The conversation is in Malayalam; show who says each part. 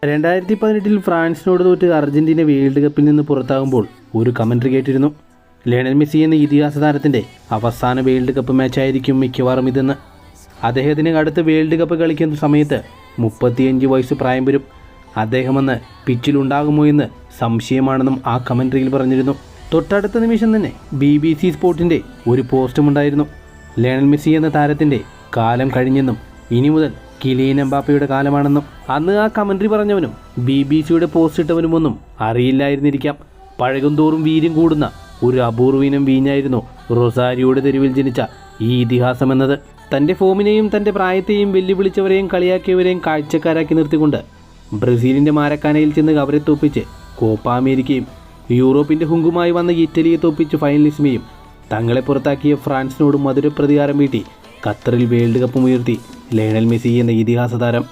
Speaker 1: 2018 ഫ്രാൻസിനോട് തോറ്റ് അർജന്റീന വേൾഡ് കപ്പിൽ നിന്ന് പുറത്താകുമ്പോൾ ഒരു കമൻട്രി കേട്ടിരുന്നു. ലയണൽ മെസ്സി എന്ന ഇതിഹാസ താരത്തിൻ്റെ അവസാന വേൾഡ് കപ്പ് മാച്ചായിരിക്കും മിക്കവാറും ഇതെന്ന്. അദ്ദേഹത്തിന് അടുത്ത വേൾഡ് കപ്പ് കളിക്കുന്ന സമയത്ത് 35 വയസ്സ് പ്രായം വരും. അദ്ദേഹമെന്ന് പിച്ചിലുണ്ടാകുമോ എന്ന് സംശയമാണെന്നും ആ കമൻട്രിയിൽ പറഞ്ഞിരുന്നു. തൊട്ടടുത്ത നിമിഷം തന്നെ BBC സ്പോർട്ടിൻ്റെ ഒരു പോസ്റ്റും ഉണ്ടായിരുന്നു. ലയണൽ മെസ്സി എന്ന താരത്തിൻ്റെ കാലം കഴിഞ്ഞെന്നും ഇനി മുതൽ കിലിയൻ എംബാപ്പയുടെ കാലമാണെന്നും. അന്ന് ആ കമൻട്രി പറഞ്ഞവനും BBCയുടെ പോസ്റ്റ് ഇട്ടവനുമൊന്നും അറിയില്ലായിരുന്നിരിക്കാം. പഴകുന്തോറും വീര്യം കൂടുന്ന ഒരു അപൂർവീനം വീഞ്ഞായിരുന്നു റൊസാരിയോയുടെ തെരുവിൽ ജനിച്ച ഈ ഇതിഹാസമെന്നത്. തൻ്റെ ഫോമിനെയും തൻ്റെ പ്രായത്തെയും വെല്ലുവിളിച്ചവരെയും കളിയാക്കിയവരെയും കാഴ്ചക്കാരാക്കി നിർത്തിക്കൊണ്ട് ബ്രസീലിൻ്റെ മാരക്കാനയിൽ ചെന്ന് അവരെ തോപ്പിച്ച് കോപ്പ അമേരിക്കയും യൂറോപ്പിൻ്റെ ഹുങ്കുമായി വന്ന ഇറ്റലിയെ തോപ്പിച്ച് ഫൈനലിസ്മയും തങ്ങളെ പുറത്താക്കിയ ഫ്രാൻസിനോട് മധുര പ്രതികാരം വീട്ടി ഖത്തറിൽ വേൾഡ് കപ്പും ഉയർത്തി ലയണൽ മെസ്സി എന്ന ഇതിഹാസ താരം.